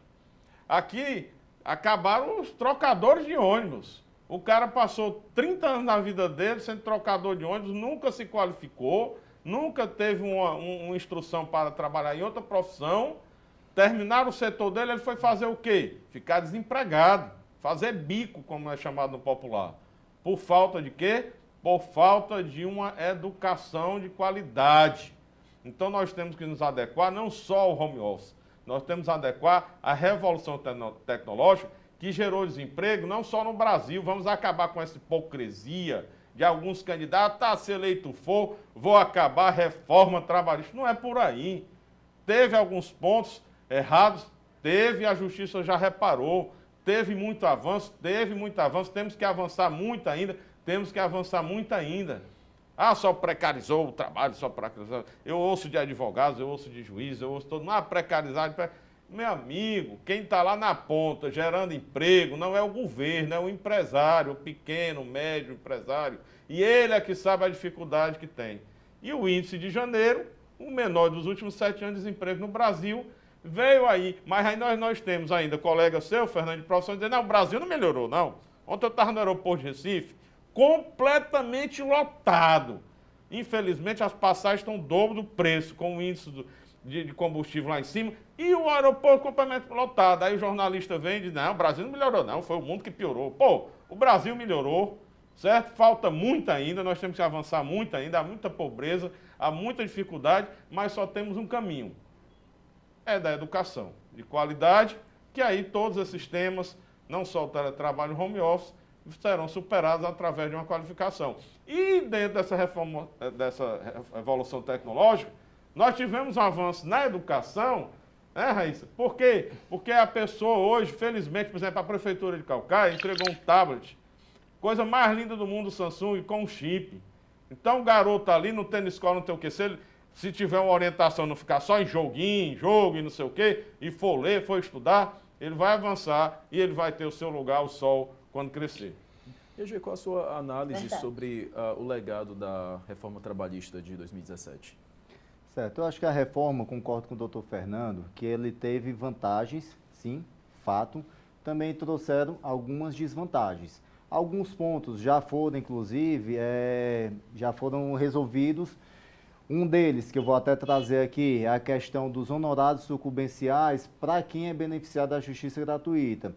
Aqui, acabaram os trocadores de ônibus. O cara passou 30 anos na vida dele sendo trocador de ônibus, nunca se qualificou, nunca teve uma instrução para trabalhar em outra profissão. Terminaram o setor dele, ele foi fazer o quê? Ficar desempregado, fazer bico, como é chamado no popular. Por falta de quê? Por falta de uma educação de qualidade. Então nós temos que nos adequar não só ao home office, nós temos que adequar à revolução tecnológica que gerou desemprego não só no Brasil. Vamos acabar com essa hipocrisia de alguns candidatos, se eleito for, vou acabar a reforma trabalhista. Não é por aí. Teve alguns pontos errados, teve, a justiça já reparou, teve muito avanço, temos que avançar muito ainda, só precarizou o trabalho, só precarizou. Eu ouço de advogados, eu ouço de juízes, eu ouço todo mundo, precarizado. Meu amigo, quem está lá na ponta gerando emprego não é o governo, é o empresário, o pequeno, o médio empresário. E ele é que sabe a dificuldade que tem. E o índice de janeiro, o menor dos últimos 7 anos de desemprego no Brasil, veio aí. Mas aí nós temos ainda colega seu, Fernando de Profissão, dizendo, não, o Brasil não melhorou, não. Ontem eu estava no aeroporto de Recife, completamente lotado. Infelizmente, as passagens estão o dobro do preço, com o índice de combustível lá em cima, e o aeroporto completamente lotado. Aí o jornalista vem e diz, não, o Brasil não melhorou não, foi o mundo que piorou. Pô, o Brasil melhorou, certo? Falta muito ainda, nós temos que avançar muito ainda, há muita pobreza, há muita dificuldade, mas só temos um caminho, é da educação de qualidade, que aí todos esses temas, não só o teletrabalho e o home office, serão superados através de uma qualificação. E dentro dessa reforma, dessa evolução tecnológica, nós tivemos um avanço na educação, né, Raíssa? Por quê? Porque a pessoa hoje, felizmente, por exemplo, a Prefeitura de Caucaia entregou um tablet, coisa mais linda do mundo, Samsung, com um chip. Então o garoto ali não tem escola, não tem o quê. Se tiver uma orientação, não ficar só em jogo e não sei o quê, e for ler, for estudar, ele vai avançar e ele vai ter o seu lugar, o sol, quando crescer. EG, qual a sua análise sobre o legado da reforma trabalhista de 2017? Certo, eu acho que a reforma, concordo com o doutor Fernando, que ele teve vantagens, sim, fato, também trouxeram algumas desvantagens. Alguns pontos já foram, inclusive, já foram resolvidos. Um deles, que eu vou até trazer aqui, é a questão dos honorários sucumbenciais para quem é beneficiado da justiça gratuita.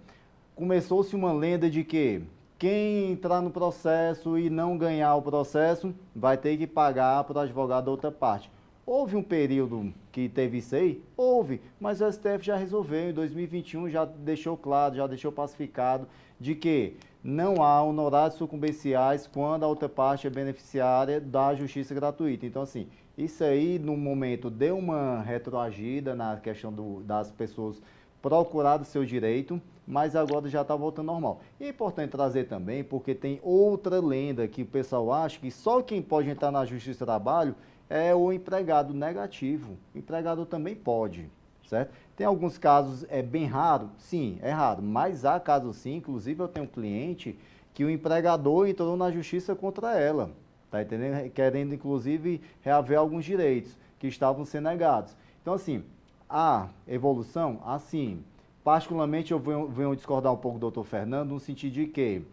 Começou-se uma lenda de que quem entrar no processo e não ganhar o processo vai ter que pagar para o advogado da outra parte. Houve um período que teve isso aí? Houve, mas o STF já resolveu, em 2021 já deixou claro, já deixou pacificado de que não há honorários sucumbenciais quando a outra parte é beneficiária da justiça gratuita. Então, assim, isso aí, no momento, deu uma retroagida na questão das pessoas procurarem o seu direito, mas agora já está voltando ao normal. E é importante trazer também, porque tem outra lenda que o pessoal acha que só quem pode entrar na justiça do trabalho é o empregado negativo. O empregado também pode, certo? Tem alguns casos, é bem raro? Sim, é raro, mas há casos sim. Inclusive eu tenho um cliente que o empregador entrou na justiça contra ela, tá entendendo? Querendo inclusive reaver alguns direitos que estavam sendo negados. Então assim, a evolução, assim, particularmente eu venho discordar um pouco do doutor Fernando, no sentido de que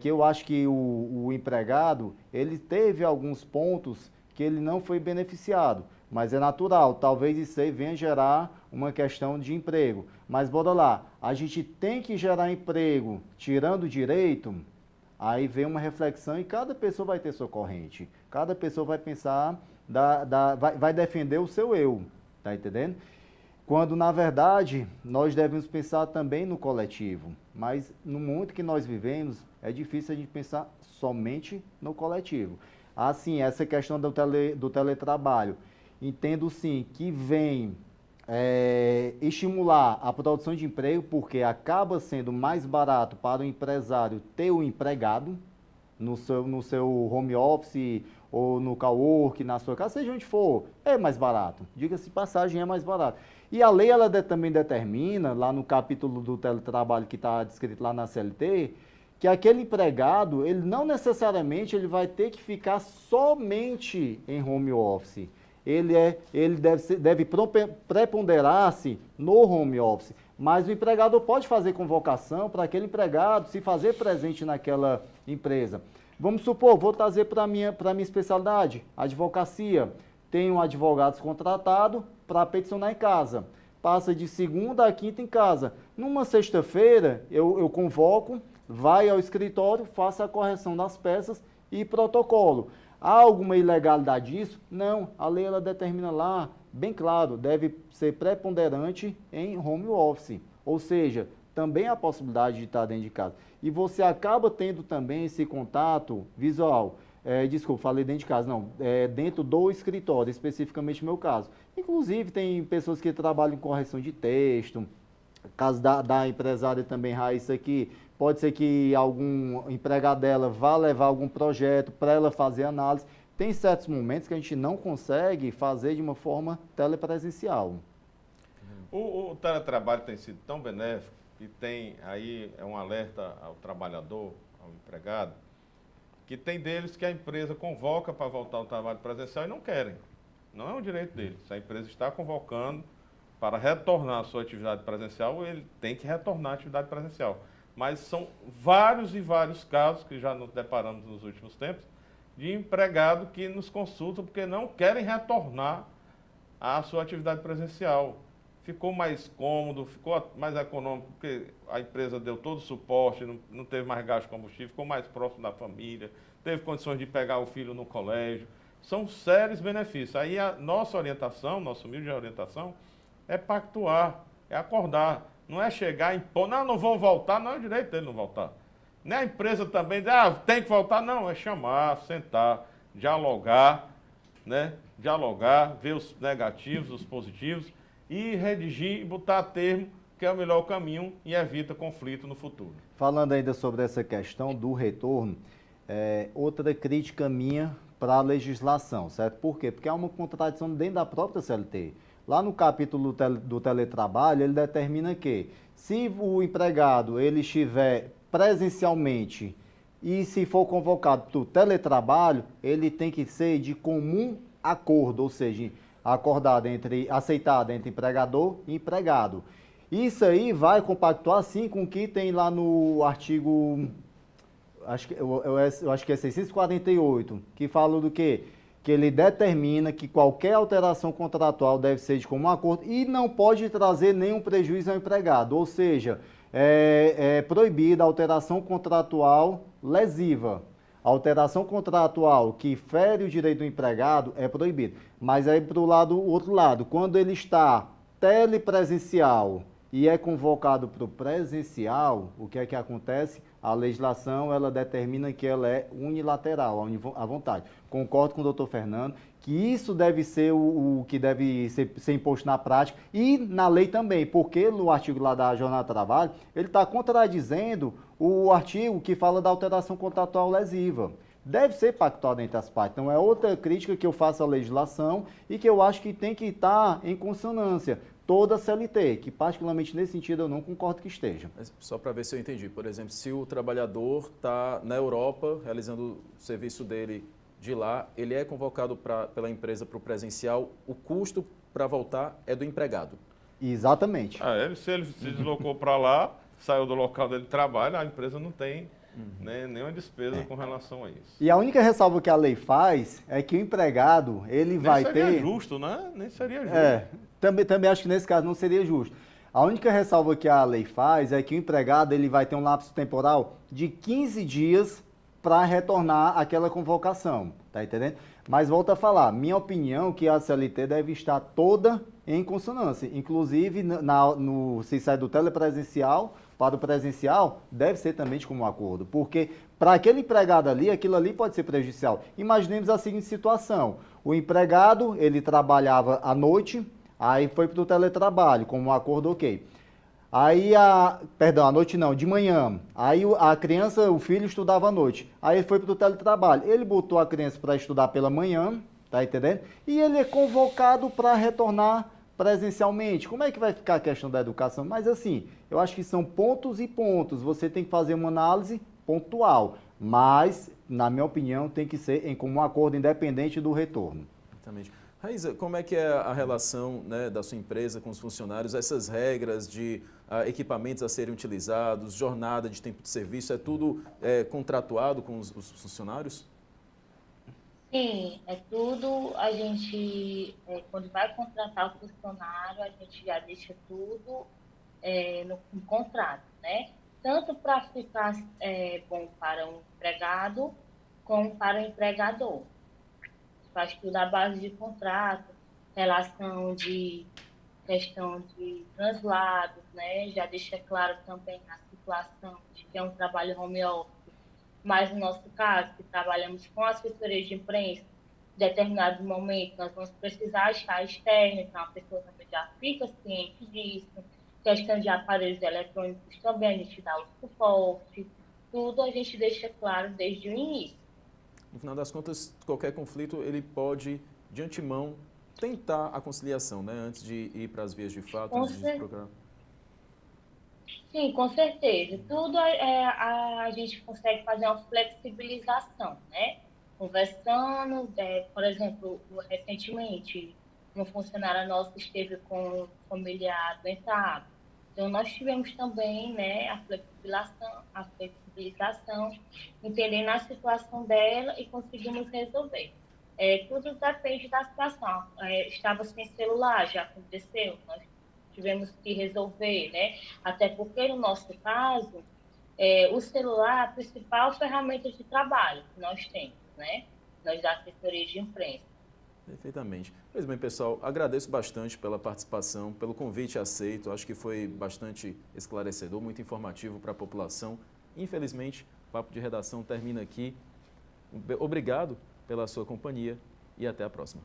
eu acho que o empregado, ele teve alguns pontos que ele não foi beneficiado, mas é natural, talvez isso aí venha gerar uma questão de emprego. Mas bora lá, a gente tem que gerar emprego tirando direito, aí vem uma reflexão e cada pessoa vai ter sua corrente, cada pessoa vai pensar, vai defender o seu eu, tá entendendo? Quando, na verdade, nós devemos pensar também no coletivo, mas no mundo que nós vivemos, é difícil a gente pensar somente no coletivo. Assim, essa questão do teletrabalho, entendo sim que vem estimular a produção de emprego, porque acaba sendo mais barato para o empresário ter o empregado no seu home office ou no cowork, na sua casa, seja onde for, é mais barato. Diga-se de passagem, é mais barato. E a lei ela também determina, lá no capítulo do teletrabalho que está descrito lá na CLT, que aquele empregado, ele não necessariamente ele vai ter que ficar somente em home office. Ele deve preponderar-se no home office, mas o empregador pode fazer convocação para aquele empregado se fazer presente naquela empresa. Vamos supor, vou trazer para a minha especialidade, advocacia. Tenho um advogado contratado para peticionar em casa. Passa de segunda a quinta em casa. Numa sexta-feira, eu convoco, vai ao escritório, faça a correção das peças e protocolo. Há alguma ilegalidade disso? Não, a lei ela determina lá, bem claro, deve ser preponderante em home office, ou seja, também há a possibilidade de estar dentro de casa. E você acaba tendo também esse contato visual. Desculpa, falei dentro de casa, não, dentro do escritório, especificamente no meu caso. Inclusive, tem pessoas que trabalham em correção de texto, caso da empresária também, Raíssa, aqui, pode ser que algum empregado dela vá levar algum projeto para ela fazer análise. Tem certos momentos que a gente não consegue fazer de uma forma telepresencial. O teletrabalho tem sido tão benéfico e tem aí um alerta ao trabalhador, ao empregado, que tem deles que a empresa convoca para voltar ao trabalho presencial e não querem. Não é um direito deles. Se a empresa está convocando para retornar à sua atividade presencial, ele tem que retornar à atividade presencial. Mas são vários e vários casos que já nos deparamos nos últimos tempos de empregado que nos consultam porque não querem retornar à sua atividade presencial. Ficou mais cômodo, ficou mais econômico, porque a empresa deu todo o suporte, não teve mais gasto de combustível, ficou mais próximo da família, teve condições de pegar o filho no colégio. São sérios benefícios. Aí a nossa orientação, nossa humilde orientação, é pactuar, é acordar. Não é chegar e impor, não vou voltar, não é o direito dele não voltar. Nem a empresa também diz, tem que voltar, não, é chamar, sentar, dialogar, né? Dialogar, ver os negativos, os positivos, e redigir e botar a termo, que é o melhor caminho e evita conflito no futuro. Falando ainda sobre essa questão do retorno, outra crítica minha para a legislação, certo? Por quê? Porque há uma contradição dentro da própria CLT. Lá no capítulo do teletrabalho, ele determina que se o empregado ele estiver presencialmente e se for convocado para o teletrabalho, ele tem que ser de comum acordo, ou seja, aceitado entre empregador e empregado. Isso aí vai compactuar sim com o que tem lá no artigo, eu acho que é 648, que fala do quê? Que ele determina que qualquer alteração contratual deve ser de comum acordo e não pode trazer nenhum prejuízo ao empregado, ou seja, é proibida a alteração contratual lesiva. A alteração contratual que fere o direito do empregado é proibida. Mas aí para o outro lado, quando ele está telepresencial e é convocado para o presencial, o que é que acontece? A legislação ela determina que ela é unilateral, à vontade. Concordo com o doutor Fernando que isso deve ser o que deve ser imposto na prática e na lei também, porque no artigo lá da Jornada de Trabalho, ele está contradizendo o artigo que fala da alteração contratual lesiva. Deve ser pactuado entre as partes. Então, é outra crítica que eu faço à legislação e que eu acho que tem que estar em consonância. Toda a CLT, que particularmente nesse sentido eu não concordo que esteja. Mas só para ver se eu entendi, por exemplo, se o trabalhador está na Europa realizando o serviço dele de lá, ele é convocado pela empresa para o presencial, o custo para voltar é do empregado. Exatamente. Se ele se deslocou para lá, saiu do local dele de trabalho, a empresa não tem nenhuma despesa com relação a isso. E a única ressalva que a lei faz é que o empregado, ele vai ter... Nem seria justo, né? Nem seria justo. Também acho que nesse caso não seria justo. A única ressalva que a lei faz é que o empregado ele vai ter um lapso temporal de 15 dias para retornar àquela convocação, tá entendendo? Mas volto a falar, minha opinião é que a CLT deve estar toda em consonância, inclusive se sai do telepresencial para o presencial, deve ser também de comum acordo, porque para aquele empregado ali, aquilo ali pode ser prejudicial. Imaginemos a seguinte situação, o empregado, ele trabalhava à noite, aí foi para o teletrabalho, como um acordo ok. Aí, à noite não, de manhã, aí a criança, o filho estudava à noite, aí ele foi para o teletrabalho, ele botou a criança para estudar pela manhã, tá entendendo? E ele é convocado para retornar presencialmente. Como é que vai ficar a questão da educação? Mas assim, eu acho que são pontos e pontos, você tem que fazer uma análise pontual, mas, na minha opinião, tem que ser em comum acordo independente do retorno. Exatamente. Raíssa, como é que é a relação, né, da sua empresa com os funcionários? Essas regras de equipamentos a serem utilizados, jornada de tempo de serviço, é tudo contratuado com os funcionários? Sim, é tudo. A gente, quando vai contratar o funcionário, a gente já deixa tudo no contrato, né? Tanto para ficar bom para o empregado, como para o empregador. faz tudo à base de contrato, relação de questão de translados, né? Já deixa claro também a situação de que é um trabalho home office, mas no nosso caso, que trabalhamos com assessoria de imprensa, em determinado momento nós vamos precisar estar externo, então a pessoa também já fica ciente disso. Questão de aparelhos eletrônicos também a gente dá o suporte, tudo a gente deixa claro desde o início. No final das contas, qualquer conflito, ele pode, de antemão, tentar a conciliação, né? Antes de ir para as vias de fato, antes de procurar. Sim, com certeza. Tudo a gente consegue fazer uma flexibilização, né? Conversando, por exemplo, recentemente, uma funcionária nossa esteve com um familiar doentado. Então, nós tivemos também, né, a flexibilização, entendendo a situação dela e conseguimos resolver. Tudo depende da situação. Estava sem celular, já aconteceu, nós tivemos que resolver, né? Até porque, no nosso caso, o celular é a principal ferramenta de trabalho que nós temos, né? Nós da assessoria de imprensa. Perfeitamente. Pois bem, pessoal, agradeço bastante pela participação, pelo convite aceito. Acho que foi bastante esclarecedor, muito informativo para a população. Infelizmente, o Papo de Redação termina aqui. Obrigado pela sua companhia e até a próxima.